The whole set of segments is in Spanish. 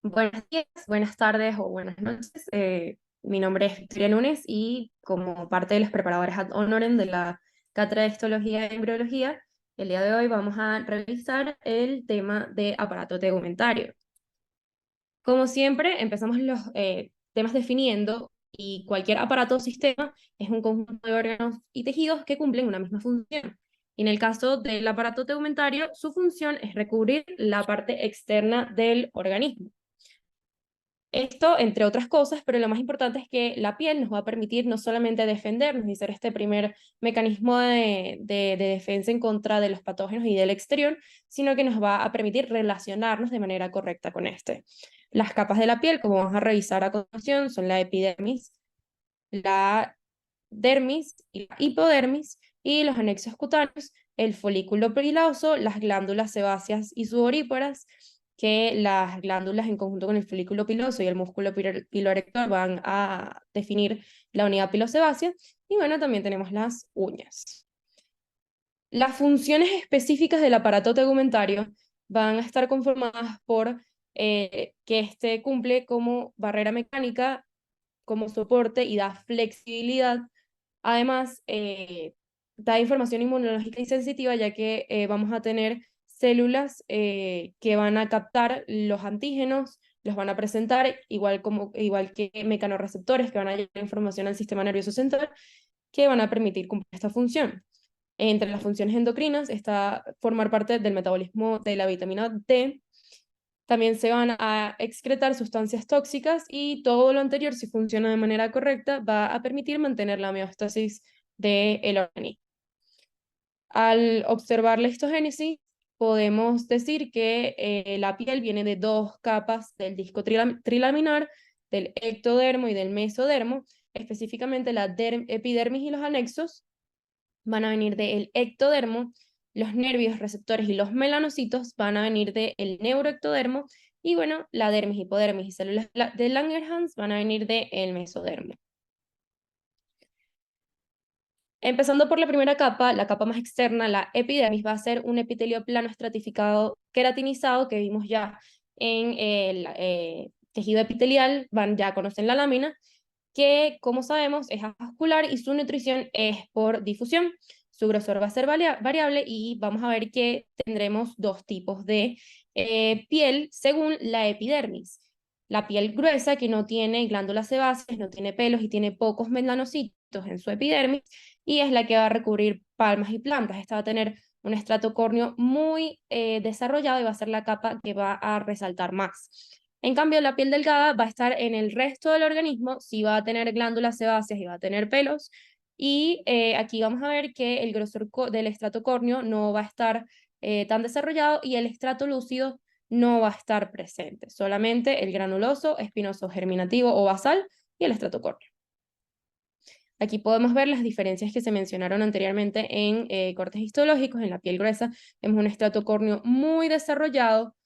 Buenos días, buenas tardes o buenas noches. Mi nombre es Victoria Núñez y como parte de los preparadores ad honorem de la Cátedra de Histología y Embriología, el día de hoy vamos a revisar el tema de aparato tegumentario. Como siempre, empezamos los temas definiendo y cualquier aparato o sistema es un conjunto de órganos y tejidos que cumplen una misma función. Y en el caso del aparato tegumentario, su función es recubrir la parte externa del organismo. Esto, entre otras cosas, pero lo más importante es que la piel nos va a permitir no solamente defendernos y ser este primer mecanismo de defensa en contra de los patógenos y del exterior, sino que nos va a permitir relacionarnos de manera correcta con este. Las capas de la piel, como vamos a revisar a continuación, son la epidermis, la dermis y la hipodermis, y los anexos cutáneos, el folículo piloso, las glándulas sebáceas y sudoríparas, que las glándulas en conjunto con el folículo piloso y el músculo piloerector van a definir la unidad pilosebácea, y bueno, también tenemos las uñas. Las funciones específicas del aparato tegumentario van a estar conformadas por que este cumple como barrera mecánica, como soporte y da flexibilidad. Además, da información inmunológica y sensitiva, ya que vamos a tener células que van a captar los antígenos, los van a presentar, igual que mecanorreceptores que van a llevar información al sistema nervioso central, que van a permitir cumplir esta función. Entre las funciones endocrinas está formar parte del metabolismo de la vitamina D. También se van a excretar sustancias tóxicas y todo lo anterior, si funciona de manera correcta, va a permitir mantener la homeostasis del organismo. Al observar la histogénesis, podemos decir que la piel viene de dos capas del disco trilaminar, del ectodermo y del mesodermo. Específicamente la epidermis y los anexos van a venir del ectodermo, los nervios receptores y los melanocitos van a venir del neuroectodermo, y bueno, la dermis, hipodermis y células de Langerhans van a venir del mesodermo. Empezando por la primera capa, la capa más externa, la epidermis, va a ser un epitelio plano estratificado queratinizado que vimos ya en el tejido epitelial, ya conocen la lámina, que como sabemos es avascular y su nutrición es por difusión. Su grosor va a ser variable y vamos a ver que tendremos dos tipos de piel según la epidermis. La piel gruesa, que no tiene glándulas sebáceas, no tiene pelos y tiene pocos melanocitos en su epidermis, y es la que va a recubrir palmas y plantas. Esta va a tener un estrato córneo muy desarrollado y va a ser la capa que va a resaltar más. En cambio, la piel delgada va a estar en el resto del organismo, sí va a tener glándulas sebáceas y va a tener pelos, y aquí vamos a ver que el grosor del estrato córneo no va a estar tan desarrollado y el estrato lúcido no va a estar presente, solamente el granuloso, espinoso, germinativo o basal y el estrato córneo. Aquí podemos ver las diferencias que se mencionaron anteriormente en cortes histológicos. En la piel gruesa vemos un estrato córneo muy desarrollado,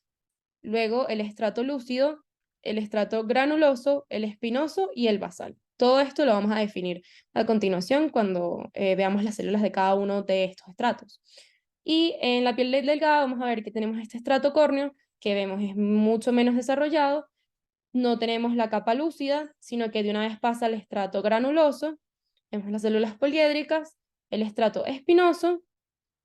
luego el estrato lúcido, el estrato granuloso, el espinoso y el basal. Todo esto lo vamos a definir a continuación cuando veamos las células de cada uno de estos estratos. Y en la piel delgada vamos a ver que tenemos este estrato córneo que vemos es mucho menos desarrollado, no tenemos la capa lúcida, sino que de una vez pasa al estrato granuloso, vemos las células poliédricas, el estrato espinoso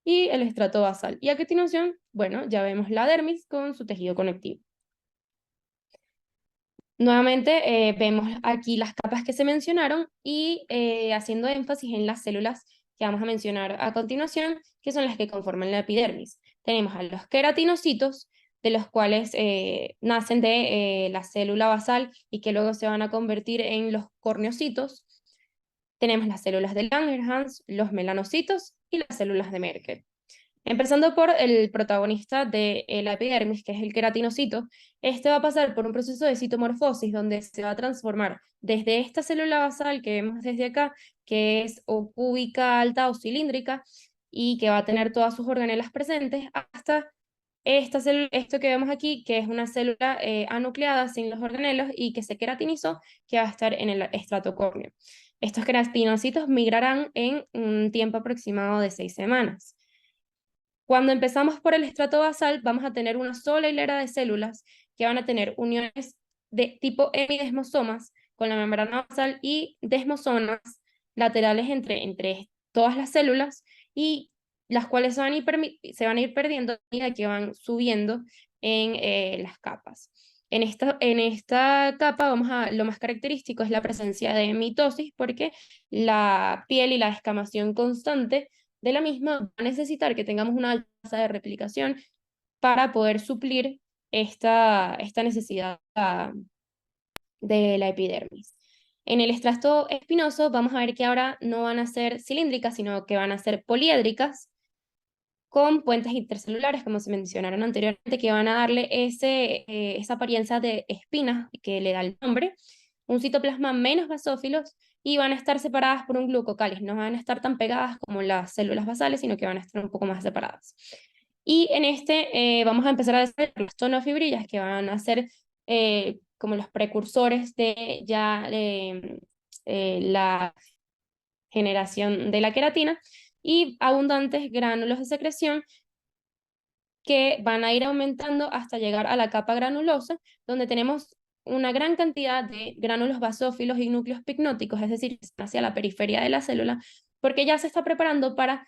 y el estrato basal. Y a continuación, bueno, ya vemos la dermis con su tejido conectivo. Nuevamente vemos aquí las capas que se mencionaron y haciendo énfasis en las células que vamos a mencionar a continuación, que son las que conforman la epidermis. Tenemos a los queratinocitos, de los cuales nacen de la célula basal y que luego se van a convertir en los corneocitos. Tenemos las células de Langerhans, los melanocitos y las células de Merkel. Empezando por el protagonista de la epidermis, que es el queratinocito, este va a pasar por un proceso de citomorfosis donde se va a transformar desde esta célula basal que vemos desde acá, que es o cúbica, alta o cilíndrica, y que va a tener todas sus organelas presentes, hasta esta célula, esto que vemos aquí, que es una célula anucleada sin los organelos y que se queratinizó, que va a estar en el estrato córneo. Estos queratinocitos migrarán en un tiempo aproximado de 6 semanas. Cuando empezamos por el estrato basal, vamos a tener una sola hilera de células que van a tener uniones de tipo hemidesmosomas con la membrana basal y desmosomas laterales entre todas las células, y las cuales se van a ir perdiendo a medida que van subiendo en las capas. En esta capa lo más característico es la presencia de mitosis, porque la piel y la descamación constante de la misma va a necesitar que tengamos una alta tasa de replicación para poder suplir esta necesidad de la epidermis. En el estrato espinoso vamos a ver que ahora no van a ser cilíndricas, sino que van a ser poliédricas, con puentes intercelulares, como se mencionaron anteriormente, que van a darle esa apariencia de espinas que le da el nombre, un citoplasma menos basófilos, y van a estar separadas por un glucocáliz. No van a estar tan pegadas como las células basales, sino que van a estar un poco más separadas. Y en vamos a empezar a desarrollar las tonofibrillas, que van a ser como los precursores de ya la generación de la queratina, y abundantes gránulos de secreción que van a ir aumentando hasta llegar a la capa granulosa, donde tenemos una gran cantidad de gránulos basófilos y núcleos picnóticos, es decir, hacia la periferia de la célula, porque ya se está preparando para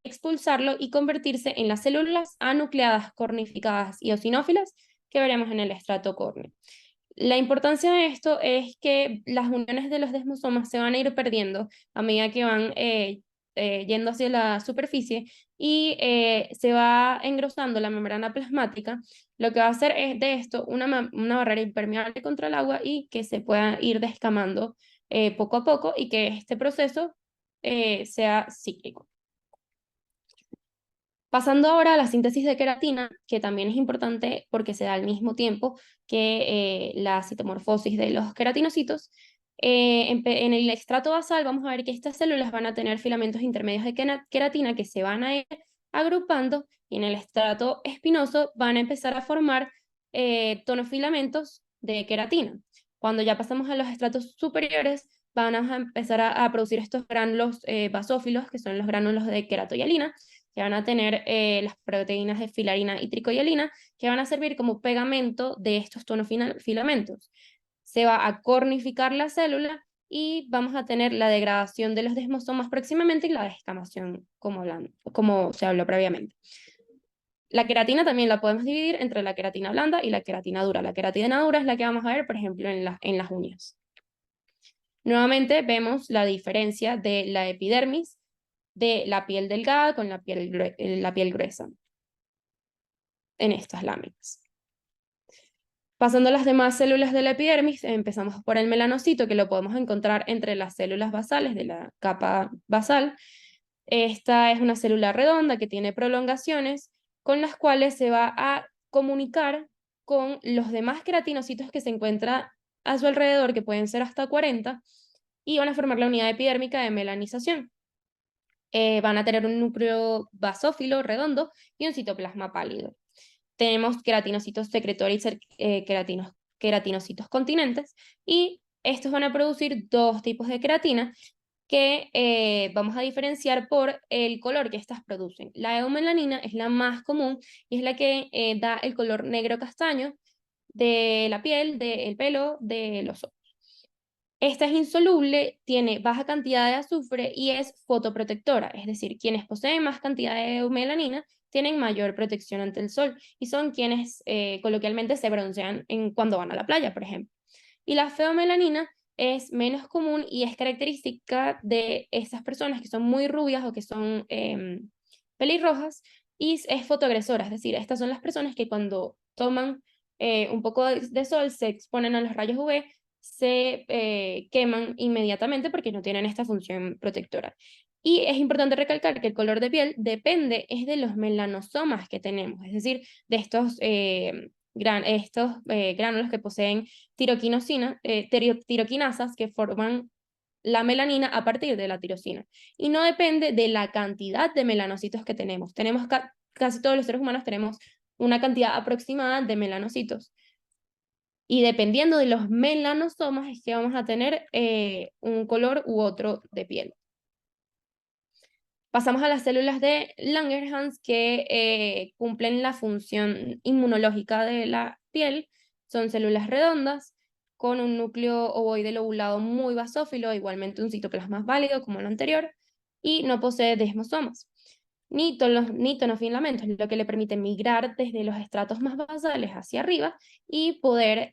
expulsarlo y convertirse en las células anucleadas, cornificadas y eosinófilas que veremos en el estrato córneo. La importancia de esto es que las uniones de los desmosomas se van a ir perdiendo a medida que van yendo hacia la superficie, y se va engrosando la membrana plasmática, lo que va a hacer es de esto una barrera impermeable contra el agua y que se pueda ir descamando poco a poco, y que este proceso sea cíclico. Pasando ahora a la síntesis de queratina, que también es importante porque se da al mismo tiempo que la citomorfosis de los queratinocitos. En el extrato basal vamos a ver que estas células van a tener filamentos intermedios de queratina que se van a ir agrupando, y en el estrato espinoso van a empezar a formar tonofilamentos de queratina. Cuando ya pasamos a los estratos superiores, van a empezar a producir estos gránulos basófilos, que son los gránulos de queratohialina, que van a tener las proteínas de filarina y tricohialina, que van a servir como pegamento de estos tonofilamentos. Se va a cornificar la célula y vamos a tener la degradación de los desmosomas próximamente y la descamación, como se habló previamente. La queratina también la podemos dividir entre la queratina blanda y la queratina dura. La queratina dura es la que vamos a ver, por ejemplo, en las uñas. Nuevamente vemos la diferencia de la epidermis de la piel delgada con la piel gruesa en estas láminas. Pasando a las demás células de la epidermis, empezamos por el melanocito, que lo podemos encontrar entre las células basales de la capa basal. Esta es una célula redonda que tiene prolongaciones con las cuales se va a comunicar con los demás queratinocitos que se encuentran a su alrededor, que pueden ser hasta 40, y van a formar la unidad epidérmica de melanización. Van a tener un núcleo basófilo redondo y un citoplasma pálido. Tenemos queratinocitos secretores y queratinocitos continentes, y estos van a producir dos tipos de queratina que vamos a diferenciar por el color que estas producen. La eumelanina es la más común y es la que da el color negro castaño de la piel, del pelo, de los ojos. Esta es insoluble, tiene baja cantidad de azufre y es fotoprotectora, es decir, quienes poseen más cantidad de melanina tienen mayor protección ante el sol, y son quienes coloquialmente se broncean cuando van a la playa, por ejemplo. Y la feomelanina es menos común y es característica de estas personas que son muy rubias o que son pelirrojas, y es fotoagresora, es decir, estas son las personas que cuando toman un poco de sol se exponen a los rayos UV, se queman inmediatamente porque no tienen esta función protectora. Y es importante recalcar que el color de piel depende es de los melanosomas que tenemos, es decir, de estos gránulos que poseen tiroquinasas que forman la melanina a partir de la tirosina. Y no depende de la cantidad de melanocitos que tenemos. Casi todos los seres humanos tenemos una cantidad aproximada de melanocitos. Y dependiendo de los melanosomas es que vamos a tener un color u otro de piel. Pasamos a las células de Langerhans, que cumplen la función inmunológica de la piel Son células redondas con un núcleo ovoide lobulado muy basófilo, igualmente un citoplasma válido como el anterior, y no posee desmosomas ni tonofilamentos, lo que le permite migrar desde los estratos más basales hacia arriba y poder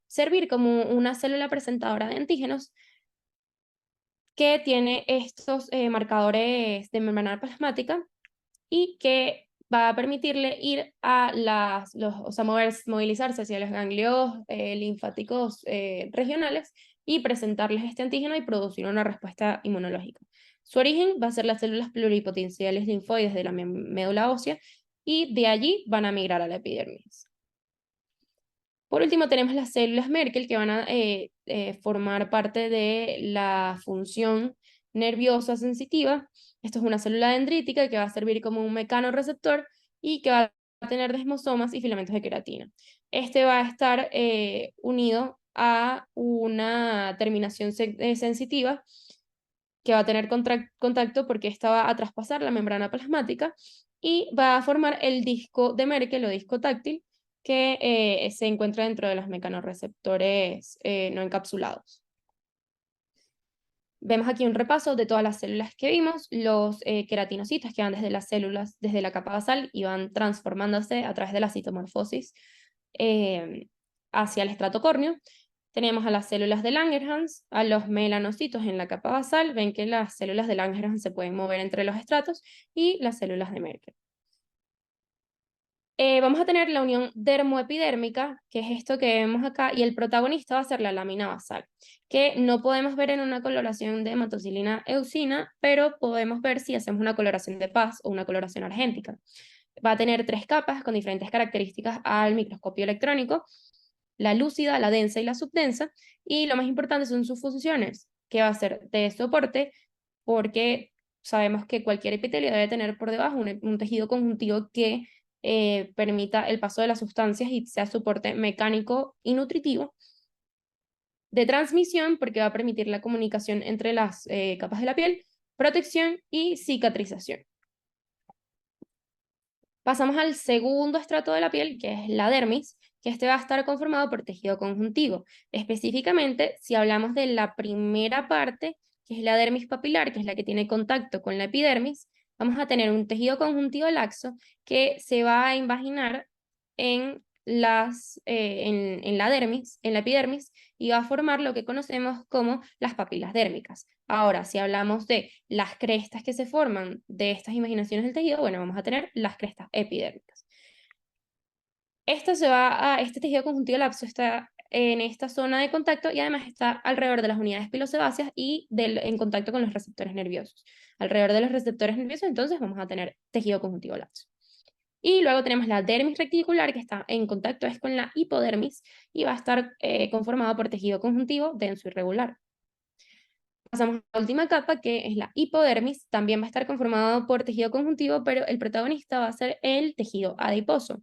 servir como una célula presentadora de antígenos que tiene estos marcadores de membrana plasmática y que va a permitirle ir a o sea, movilizarse hacia los ganglios linfáticos regionales y presentarles este antígeno y producir una respuesta inmunológica. Su origen va a ser las células pluripotenciales linfoides de la médula ósea y de allí van a migrar a la epidermis. Por último, tenemos las células Merkel que van a formar parte de la función nerviosa sensitiva. Esto es una célula dendrítica que va a servir como un mecanorreceptor y que va a tener desmosomas y filamentos de queratina. Este va a estar unido a una terminación sensitiva que va a tener contacto porque esta va a traspasar la membrana plasmática y va a formar el disco de Merkel o disco táctil que se encuentra dentro de los mecanorreceptores no encapsulados. Vemos aquí un repaso de todas las células que vimos, los queratinocitos que van desde las células, desde la capa basal y van transformándose a través de la citomorfosis hacia el estrato córneo. Tenemos a las células de Langerhans, a los melanocitos en la capa basal, ven que las células de Langerhans se pueden mover entre los estratos, y las células de Merkel. Vamos a tener la unión dermoepidérmica, que es esto que vemos acá, y el protagonista va a ser la lámina basal, que no podemos ver en una coloración de hematocilina eosina, pero podemos ver si hacemos una coloración de Paz o una coloración argéntica. Va a tener 3 capas con diferentes características al microscopio electrónico: la lúcida, la densa y la subdensa, y lo más importante son sus funciones, que va a ser de soporte, porque sabemos que cualquier epitelio debe tener por debajo un tejido conjuntivo que permita el paso de las sustancias y sea soporte mecánico y nutritivo. De transmisión, porque va a permitir la comunicación entre las capas de la piel, protección y cicatrización. Pasamos al segundo estrato de la piel, que es la dermis, que este va a estar conformado por tejido conjuntivo. Específicamente, si hablamos de la primera parte, que es la dermis papilar, que es la que tiene contacto con la epidermis, vamos a tener un tejido conjuntivo laxo que se va a invaginar en la dermis, en la epidermis, y va a formar lo que conocemos como las papilas dérmicas. Ahora, si hablamos de las crestas que se forman de estas imaginaciones del tejido, bueno, vamos a tener las crestas epidérmicas. Este tejido conjuntivo laxo está en esta zona de contacto y además está alrededor de las unidades pilosebáceas y en contacto con los receptores nerviosos. Alrededor de los receptores nerviosos, entonces, vamos a tener tejido conjuntivo laxo. Y luego tenemos la dermis reticular, que está en contacto con la hipodermis y va a estar conformado por tejido conjuntivo denso y regular. Pasamos a la última capa, que es la hipodermis. También va a estar conformado por tejido conjuntivo, pero el protagonista va a ser el tejido adiposo.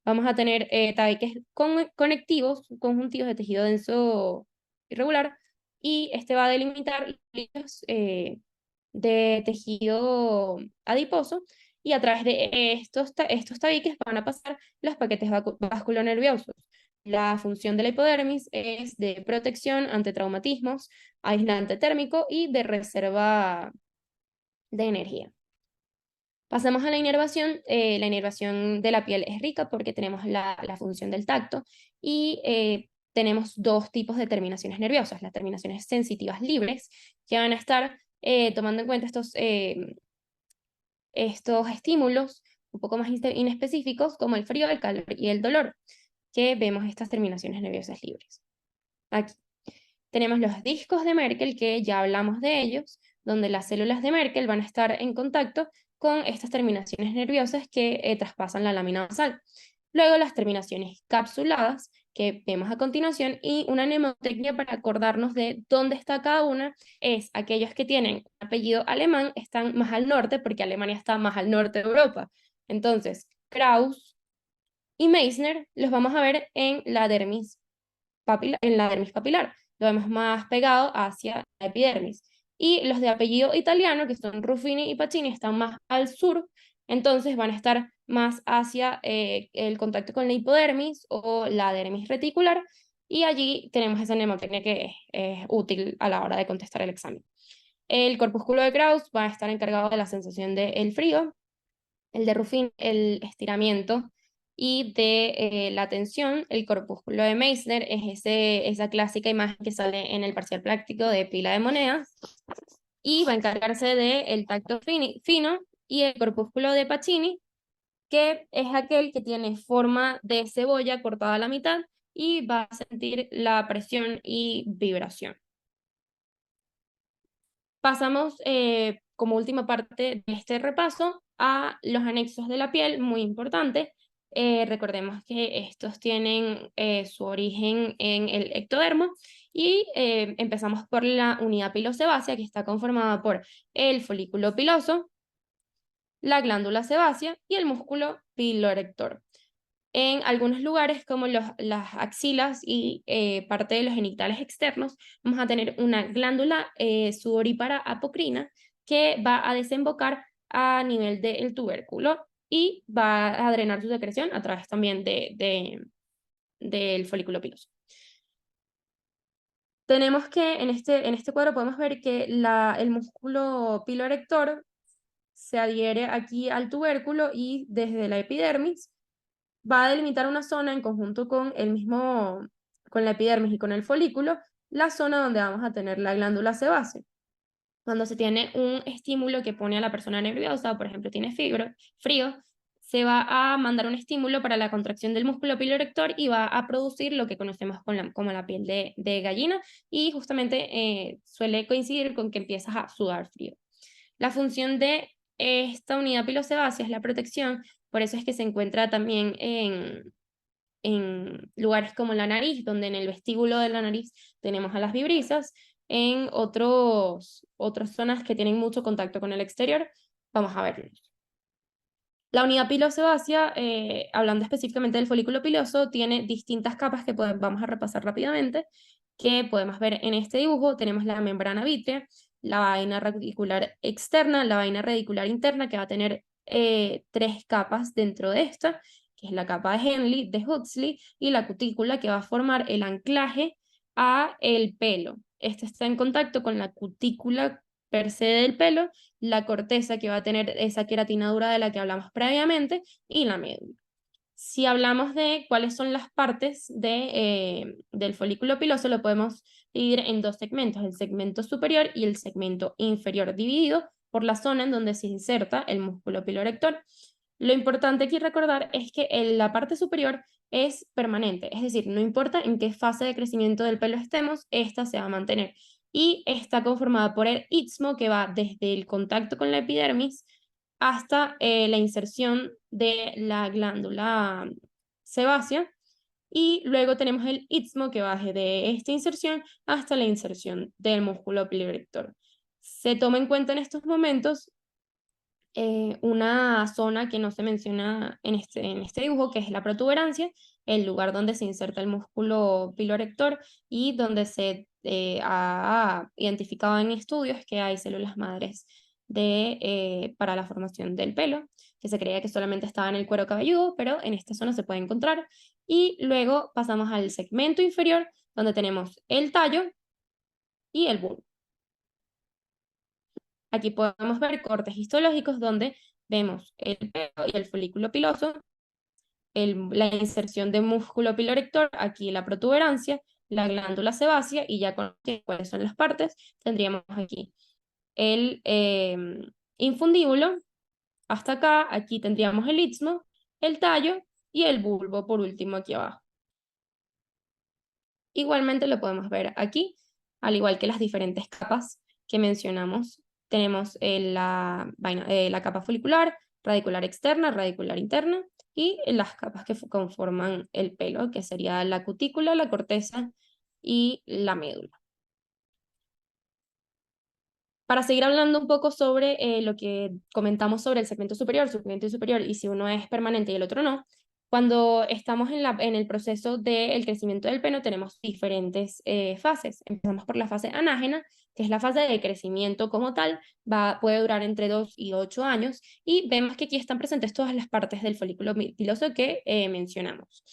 Vamos a tener tabiques conectivos, conjuntivos de tejido denso irregular, y este va a delimitar los de tejido adiposo, y a través de estos tabiques van a pasar los paquetes vasculonerviosos. La función de la hipodermis es de protección ante traumatismos, aislante térmico y de reserva de energía. Pasamos a la inervación. La inervación de la piel es rica porque tenemos la función del tacto y tenemos 2 tipos de terminaciones nerviosas: las terminaciones sensitivas libres, que van a estar tomando en cuenta estos estímulos un poco más inespecíficos, como el frío, el calor y el dolor, que vemos estas terminaciones nerviosas libres. Aquí tenemos los discos de Merkel, que ya hablamos de ellos, donde las células de Merkel van a estar en contacto con estas terminaciones nerviosas que traspasan la lámina basal. Luego las terminaciones capsuladas, que vemos a continuación, y una mnemotecnia para acordarnos de dónde está cada una es: aquellos que tienen apellido alemán están más al norte, porque Alemania está más al norte de Europa. Entonces, Kraus y Meissner los vamos a ver en la dermis papilar. Lo vemos más pegado hacia la epidermis. Y los de apellido italiano, que son Ruffini y Pacini, están más al sur, entonces van a estar más hacia el contacto con la hipodermis o la dermis reticular, y allí tenemos esa mnemotecnia que es útil a la hora de contestar el examen. El corpúsculo de Krauss va a estar encargado de la sensación del frío, el de Ruffin, el estiramiento, y de la tensión. El corpúsculo de Meissner es esa clásica imagen que sale en el parcial práctico de pila de monedas, y va a encargarse del tacto fino, y el corpúsculo de Pacini, que es aquel que tiene forma de cebolla cortada a la mitad y va a sentir la presión y vibración. Pasamos como última parte de este repaso a los anexos de la piel, muy importante. Recordemos que estos tienen su origen en el ectodermo, y empezamos por la unidad pilosebácea, que está conformada por el folículo piloso, la glándula sebácea y el músculo piloerector. En algunos lugares, como las axilas y parte de los genitales externos, vamos a tener una glándula sudorípara apocrina que va a desembocar a nivel del tubérculo y va a drenar su secreción a través también del folículo piloso. Tenemos que en este cuadro podemos ver que el músculo piloerector se adhiere aquí al tubérculo y desde la epidermis va a delimitar una zona en conjunto con con la epidermis y con el folículo, la zona donde vamos a tener la glándula sebácea. Cuando se tiene un estímulo que pone a la persona nerviosa, por ejemplo, tiene frío, se va a mandar un estímulo para la contracción del músculo piloerector y va a producir lo que conocemos como la piel de gallina, y justamente suele coincidir con que empiezas a sudar frío. La función de esta unidad pilosebácea es la protección, por eso es que se encuentra también en lugares como la nariz, donde en el vestíbulo de la nariz tenemos a las vibrisas. En otras zonas que tienen mucho contacto con el exterior, vamos a verlos. La unidad pilosebácea, hablando específicamente del folículo piloso, tiene distintas capas que vamos a repasar rápidamente, que podemos ver en este dibujo. Tenemos la membrana vítrea, la vaina radicular externa, la vaina radicular interna, que va a tener 3 capas dentro de esta, que es la capa de Henle, de Huxley, y la cutícula, que va a formar el anclaje a el pelo. Este está en contacto con la cutícula per se del pelo, la corteza, que va a tener esa queratinadura de la que hablamos previamente, y la médula. Si hablamos de cuáles son las partes del folículo piloso, lo podemos dividir en 2 segmentos, el segmento superior y el segmento inferior, dividido por la zona en donde se inserta el músculo piloerector. Lo importante aquí recordar es que la parte superior es permanente, es decir, no importa en qué fase de crecimiento del pelo estemos, esta se va a mantener, y está conformada por el istmo, que va desde el contacto con la epidermis hasta la inserción de la glándula sebácea, y luego tenemos el istmo, que va desde esta inserción hasta la inserción del músculo piloerector. Se toma en cuenta en estos momentos una zona que no se menciona en este dibujo, que es la protuberancia, el lugar donde se inserta el músculo piloerector y donde se ha identificado en estudios que hay células madres para la formación del pelo, que se creía que solamente estaba en el cuero cabelludo, pero en esta zona se puede encontrar. Y luego pasamos al segmento inferior, donde tenemos el tallo y el bulbo. Aquí podemos ver cortes histológicos donde vemos el pelo y el folículo piloso, la inserción de músculo piloerector, aquí la protuberancia, la glándula sebácea, y ya con cuáles son las partes, tendríamos aquí el infundíbulo, hasta acá, aquí tendríamos el istmo, el tallo y el bulbo por último aquí abajo. Igualmente lo podemos ver aquí, al igual que las diferentes capas que mencionamos. Tenemos la capa folicular, radicular externa, radicular interna, y las capas que conforman el pelo, que sería la cutícula, la corteza y la médula. Para seguir hablando un poco sobre lo que comentamos sobre el segmento superior y si uno es permanente y el otro no, Cuando estamos en el proceso del crecimiento del pelo, tenemos diferentes fases. Empezamos por la fase anágena, que es la fase de crecimiento como tal, puede durar entre 2 y 8 años, y vemos que aquí están presentes todas las partes del folículo piloso que mencionamos.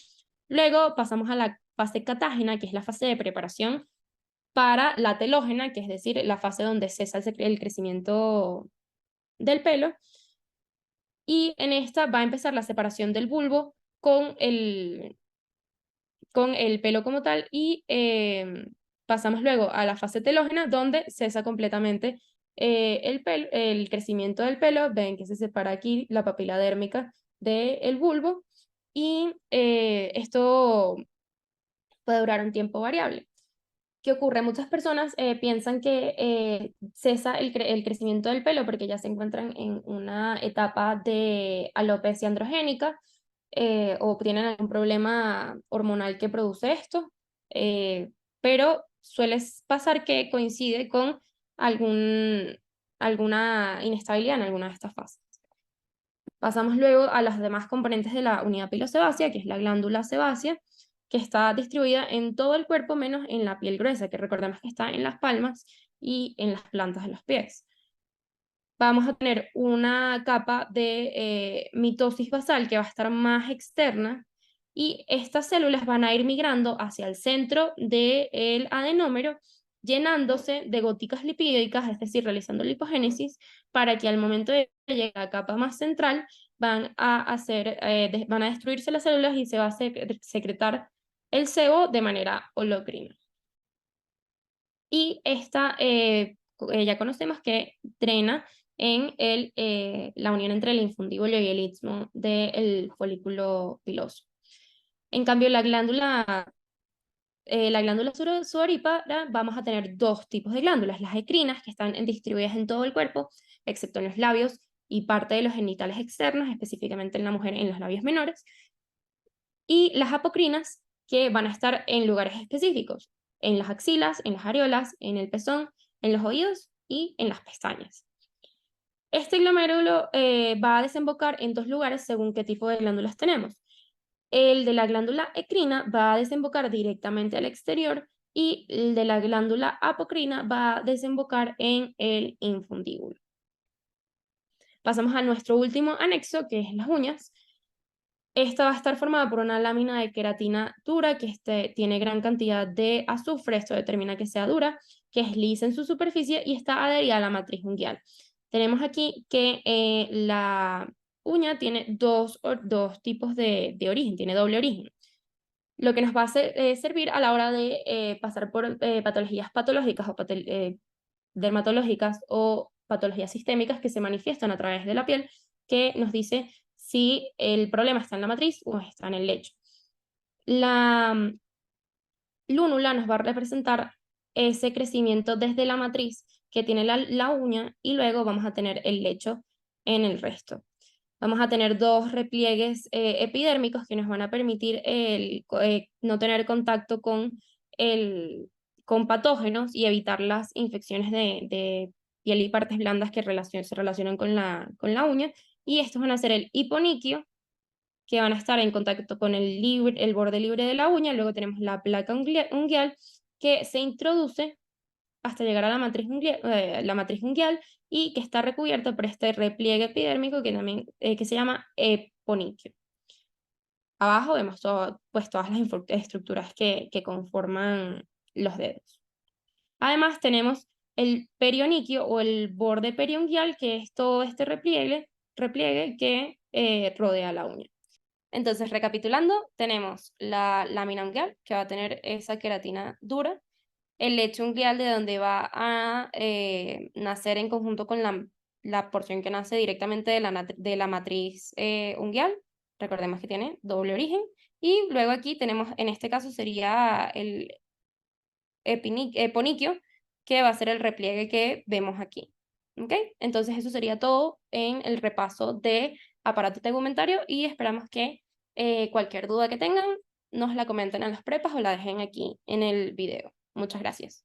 Luego pasamos a la fase catágena, que es la fase de preparación para la telógena, que es decir, la fase donde cesa el crecimiento del pelo, y en esta va a empezar la separación del bulbo con el pelo como tal, y pasamos luego a la fase telógena, donde cesa completamente el crecimiento del pelo. Ven que se separa aquí la papila dérmica del bulbo, y esto puede durar un tiempo variable. ¿Qué ocurre? Muchas personas piensan que cesa el crecimiento del pelo porque ya se encuentran en una etapa de alopecia androgénica, o tienen algún problema hormonal que produce esto, pero suele pasar que coincide con alguna inestabilidad en alguna de estas fases. Pasamos luego a las demás componentes de la unidad pilosebácea, que es la glándula sebácea, que está distribuida en todo el cuerpo menos en la piel gruesa, que recordemos que está en las palmas y en las plantas de los pies. Vamos a tener una capa de mitosis basal que va a estar más externa, y estas células van a ir migrando hacia el centro del adenómero, llenándose de goticas lipídicas, es decir, realizando lipogénesis, para que al momento de llegar a la capa más central van a destruirse las células y se va a secretar el sebo de manera holocrina. Y esta ya conocemos que drena en la unión entre el infundíbulo y el istmo del folículo piloso. En cambio, la glándula sudorípara, vamos a tener dos tipos de glándulas: las ecrinas, que están distribuidas en todo el cuerpo, excepto en los labios y parte de los genitales externos, específicamente en la mujer en los labios menores, y las apocrinas, que van a estar en lugares específicos, en las axilas, en las areolas, en el pezón, en los oídos y en las pestañas. Este glomérulo va a desembocar en dos lugares según qué tipo de glándulas tenemos. El de la glándula ecrina va a desembocar directamente al exterior, y el de la glándula apocrina va a desembocar en el infundíbulo. Pasamos a nuestro último anexo, que es las uñas. Esta va a estar formada por una lámina de queratina dura que tiene gran cantidad de azufre, esto determina que sea dura, que es lisa en su superficie y está adherida a la matriz unguial. Tenemos aquí que la uña tiene dos tipos de origen, tiene doble origen, lo que nos va a servir a la hora de pasar por patologías patológicas o dermatológicas o patologías sistémicas que se manifiestan a través de la piel, que nos dice si el problema está en la matriz o está en el lecho. La lúnula nos va a representar ese crecimiento desde la matriz que tiene la uña, y luego vamos a tener el lecho en el resto. Vamos a tener dos repliegues epidérmicos que nos van a permitir no tener contacto con patógenos y evitar las infecciones de piel y partes blandas que se relacionan con la uña. Y estos van a ser el hiponiquio, que van a estar en contacto con el borde libre de la uña. Luego tenemos la placa unguial, que se introduce hasta llegar a la matriz unguial, y que está recubierta por este repliegue epidérmico que se llama eponiquio. Abajo vemos pues todas las estructuras que conforman los dedos. Además tenemos el perioniquio o el borde periunguial, que es todo este repliegue que rodea la uña. Entonces, recapitulando, tenemos la lámina unguial, que va a tener esa queratina dura, el lecho unguial, de donde va a nacer en conjunto con la porción que nace directamente de la matriz unguial. Recordemos que tiene doble origen. Y luego aquí tenemos, en este caso sería el eponiquio, que va a ser el repliegue que vemos aquí. ¿Ok? Entonces eso sería todo en el repaso de aparato tegumentario, y esperamos que cualquier duda que tengan nos la comenten en las prepas o la dejen aquí en el video. Muchas gracias.